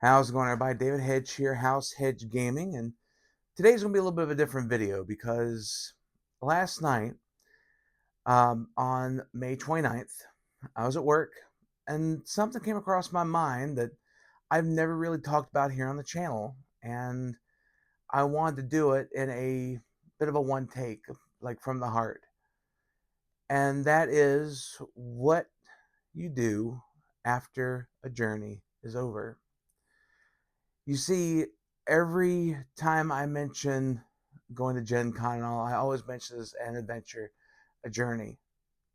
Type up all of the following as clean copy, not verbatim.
How's it going, everybody? David Hedge here, House Hedge Gaming, and today's gonna be a little bit of a different video because last night, on May 29th, I was at work and something came across my mind that I've never really talked about here on the channel, and I wanted to do it in a bit of a one take, like from the heart. And that is what you do after a journey is over. You see, every time I mention going to Gen Con and all, I always mention this an adventure, a journey.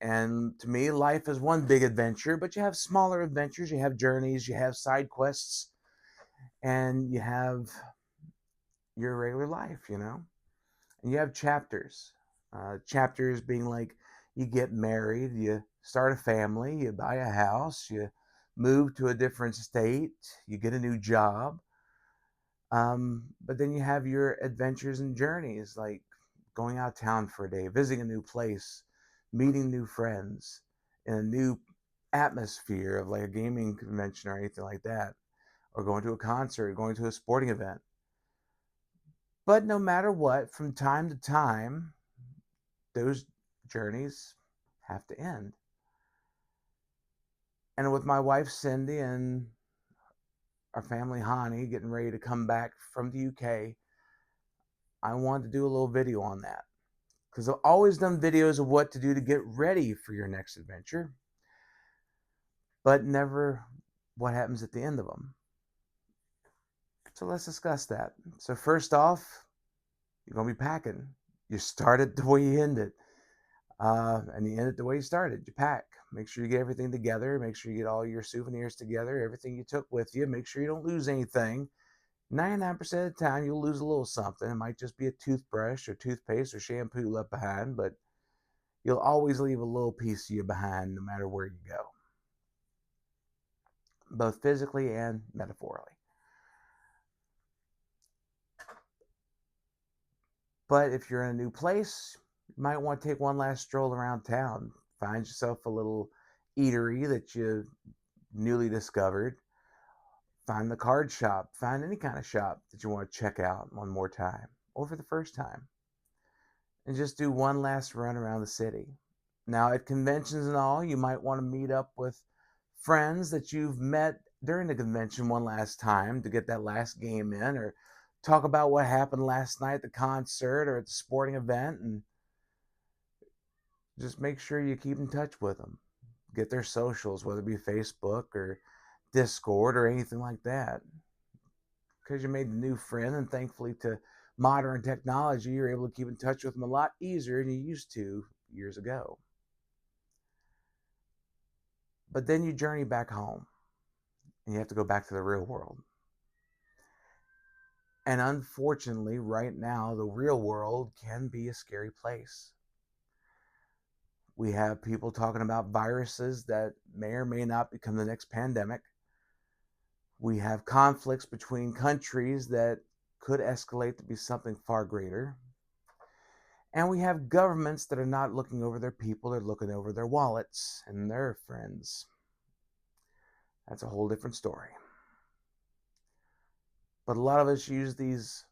And to me, life is one big adventure, but you have smaller adventures, you have journeys, you have side quests, and you have your regular life. And you have chapters. Chapters being like you get married, you start a family, you buy a house, you move to a different state, you get a new job. But then you have your adventures and journeys, like going out of town for a day, visiting a new place, meeting new friends in a new atmosphere of like a gaming convention or anything like that, or going to a concert, going to a sporting event. But no matter what, from time to time, those journeys have to end. And with my wife Cyndi and our family Hannie getting ready to come back from the UK, I wanted to do a little video on that. Because I've always done videos of what to do to get ready for your next adventure, but never what happens at the end of them. So let's discuss that. So first off, you're going to be packing. You start it the way you end it, and you end it the way you started. You pack. Make sure you get everything together. Make sure you get all your souvenirs together, everything you took with you. Make sure you don't lose anything. 99% of the time, you'll lose a little something. It might just be a toothbrush or toothpaste or shampoo left behind, but you'll always leave a little piece of you behind no matter where you go, both physically and metaphorically. But if you're in a new place, you might want to take one last stroll around town. Find yourself a little eatery that you newly discovered. Find the card shop. Find any kind of shop that you want to check out one more time or for the first time. And just do one last run around the city. Now, at conventions and all, you might want to meet up with friends that you've met during the convention one last time to get that last game in, or talk about what happened last night at the concert or at the sporting event, and just make sure you keep in touch with them. Get their socials, whether it be Facebook or Discord or anything like that. Because you made a new friend, and thankfully to modern technology, you're able to keep in touch with them a lot easier than you used to years ago. But then you journey back home, and you have to go back to the real world. And unfortunately, right now, the real world can be a scary place. We have people talking about viruses that may or may not become the next pandemic. We have conflicts between countries that could escalate to be something far greater. And we have governments that are not looking over their people, they're looking over their wallets and their friends. That's a whole different story. But a lot of us use these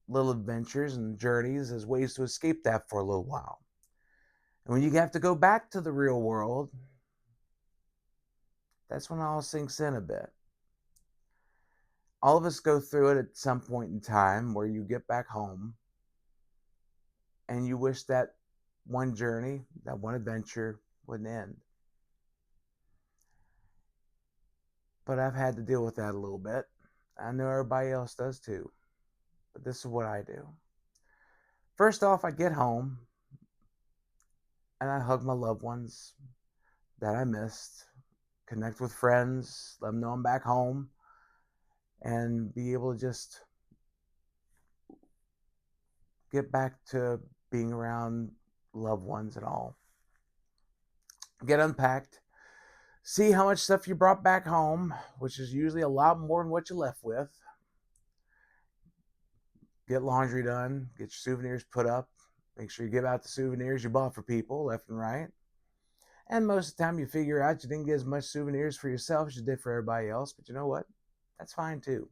little adventures and journeys as ways to escape that for a little while. And when you have to go back to the real world, that's when it all sinks in a bit. All of us go through it at some point in time where you get back home and you wish that one journey, that one adventure wouldn't end. But I've had to deal with that a little bit. I know everybody else does too. But this is what I do. First off, I get home and I hug my loved ones that I missed, connect with friends, let them know I'm back home, and be able to just get back to being around loved ones and all. Get unpacked, see how much stuff you brought back home, which is usually a lot more than what you left with. Get laundry done, get your souvenirs put up, make sure you give out the souvenirs you bought for people left and right. And most of the time you figure out you didn't get as much souvenirs for yourself as you did for everybody else, but you know what? That's fine too.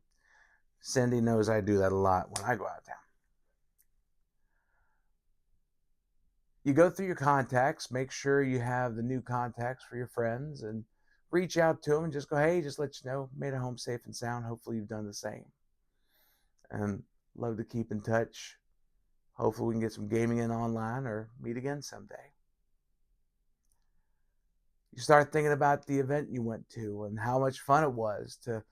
Cyndi knows I do that a lot when I go out of town. You go through your contacts, make sure you have the new contacts for your friends, and reach out to them and just go, hey, just let you know, made it home safe and sound. Hopefully you've done the same. And love to keep in touch. Hopefully we can get some gaming in online or meet again someday. You start thinking about the event you went to and how much fun it was to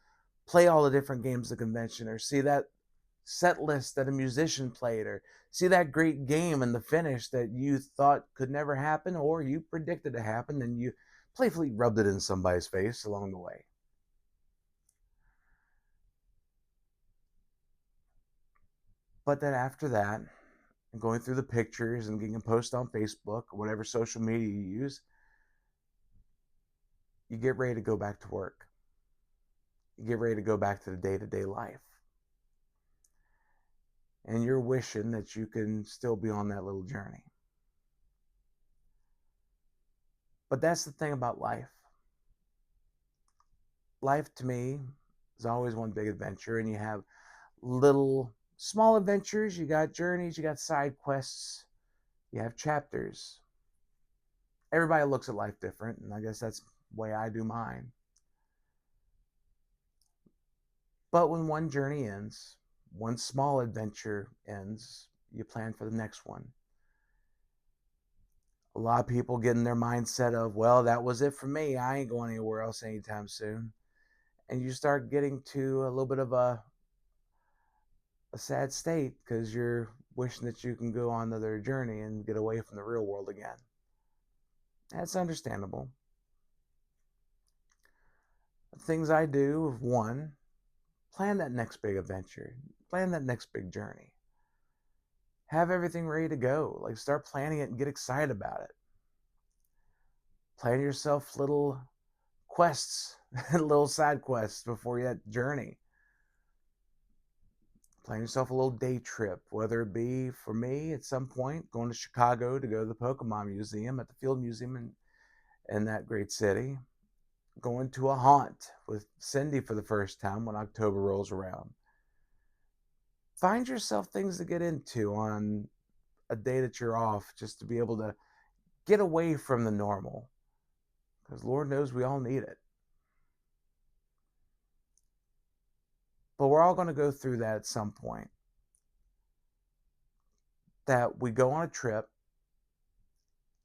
play all the different games at the convention, or see that set list that a musician played, or see that great game and the finish that you thought could never happen or you predicted to happen, and you playfully rubbed it in somebody's face along the way. But then after that, and going through the pictures and getting them posted on Facebook or whatever social media you use, you get ready to go back to work. You get ready to go back to the day-to-day life. And you're wishing that you can still be on that little journey. But that's the thing about life. Life to me is always one big adventure, and you have little small adventures, you got journeys, you got side quests, you have chapters. Everybody looks at life different, and I guess that's the way I do mine. But when one journey ends, one small adventure ends, you plan for the next one. A lot of people get in their mindset of, well, that was it for me. I ain't going anywhere else anytime soon. And you start getting to a little bit of a sad state because you're wishing that you can go on another journey and get away from the real world again. That's understandable. The things I do, one, plan that next big adventure, plan that next big journey. Have everything ready to go. Like, start planning it and get excited about it. Plan yourself little quests, little side quests before that journey. Plan yourself a little day trip, whether it be, for me, at some point, going to Chicago to go to the Pokemon Museum at the Field Museum in that great city. Going to a haunt with Cyndi for the first time when October rolls around. Find yourself things to get into on a day that you're off, just to be able to get away from the normal, because Lord knows we all need it. But we're all going to go through that at some point, that we go on a trip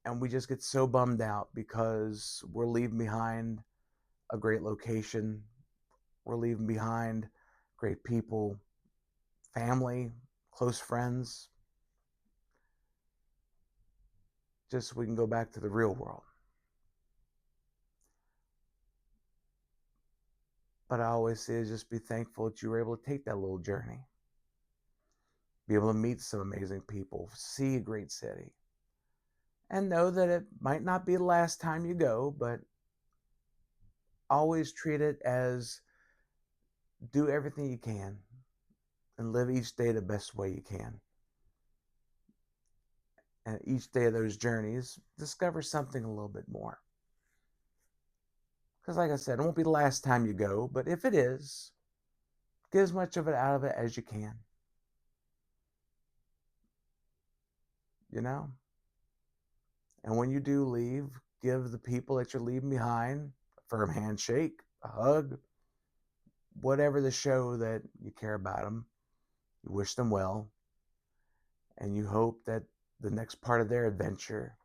and we just get so bummed out because we're leaving behind a great location, we're leaving behind great people, family, close friends, just so we can go back to the real world. But I always say is just be thankful that you were able to take that little journey, be able to meet some amazing people, see a great city, and know that it might not be the last time you go, but always treat it as, do everything you can and live each day the best way you can. And each day of those journeys, discover something a little bit more. Because like I said, it won't be the last time you go, but if it is, get as much of it out of it as you can. You know? And when you do leave, give the people that you're leaving behind a firm handshake, a hug, whatever the show that you care about them. You wish them well, and you hope that the next part of their adventure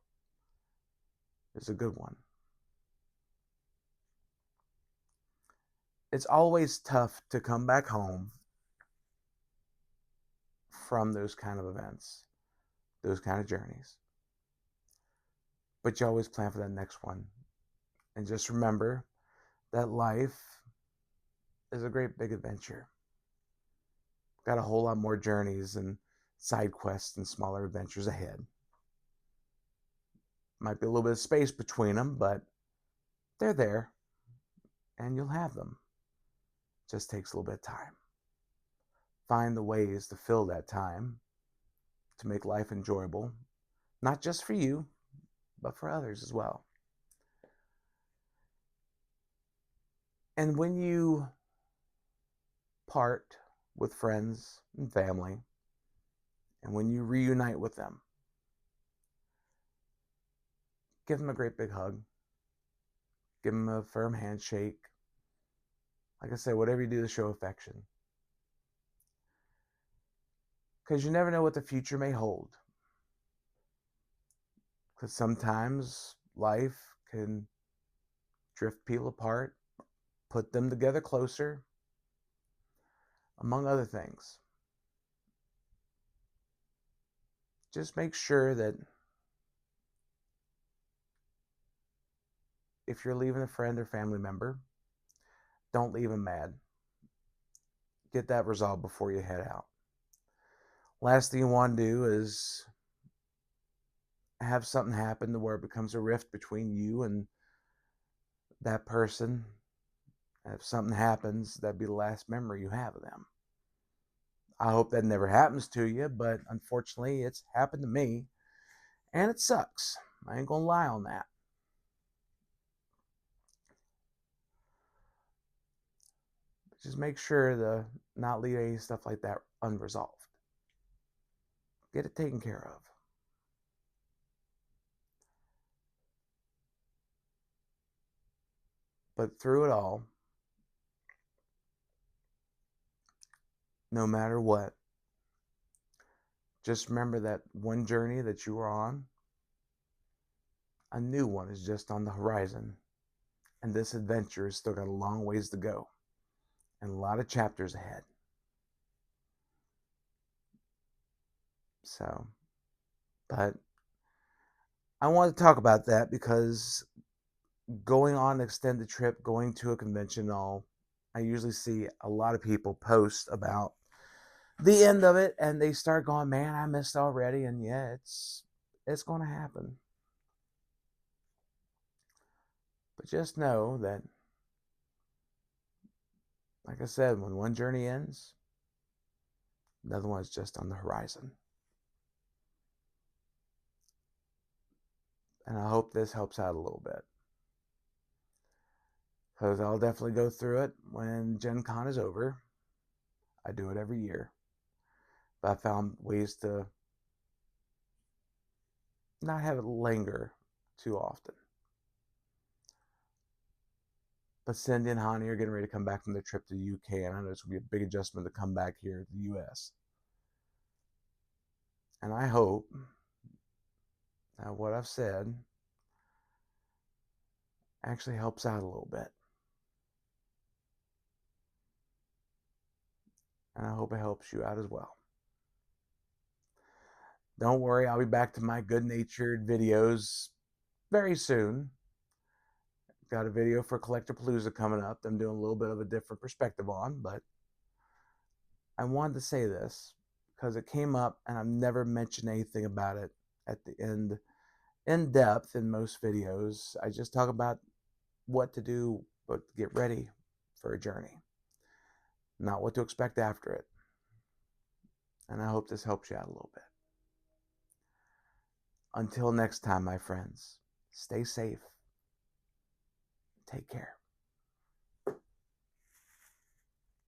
is a good one. It's always tough to come back home from those kind of events, those kind of journeys. But you always plan for that next one. And just remember that life is a great big adventure. Got a whole lot more journeys and side quests and smaller adventures ahead. Might be a little bit of space between them, but they're there and you'll have them. Just takes a little bit of time. Find the ways to fill that time to make life enjoyable, not just for you, but for others as well. And when you part with friends and family, and when you reunite with them, give them a great big hug, give them a firm handshake. Like I said, whatever you do to show affection. Because you never know what the future may hold. Because sometimes life can drift people apart, put them together closer, among other things. Just make sure that if you're leaving a friend or family member, don't leave them mad. Get that resolved before you head out. Last thing you want to do is have something happen to where it becomes a rift between you and that person. If something happens, that'd be the last memory you have of them. I hope that never happens to you, but unfortunately, it's happened to me, and it sucks. I ain't gonna lie on that. Just make sure to not leave any stuff like that unresolved. Get it taken care of. But through it all, no matter what, just remember that one journey that you are on, a new one is just on the horizon. And this adventure has still got a long ways to go and a lot of chapters ahead. So, but I want to talk about that because going on an extended trip, going to a convention and all, I usually see a lot of people post about the end of it and they start going, man, I missed already. And yeah, it's going to happen. But just know that, like I said, when one journey ends, another one is just on the horizon. And I hope this helps out a little bit. Because I'll definitely go through it when Gen Con is over. I do it every year. But I found ways to not have it linger too often. But Cyndi and Hannie are getting ready to come back from their trip to the UK, and I know it's going to be a big adjustment to come back here to the US. And I hope that what I've said actually helps out a little bit. And I hope it helps you out as well. Don't worry, I'll be back to my good-natured videos very soon. Got a video for Collectorpalooza coming up that I'm doing a little bit of a different perspective on, but I wanted to say this because it came up and I've never mentioned anything about it at the end in depth in most videos. I just talk about what to do, but get ready for a journey, not what to expect after it. And I hope this helps you out a little bit. Until next time, my friends, stay safe. Take care.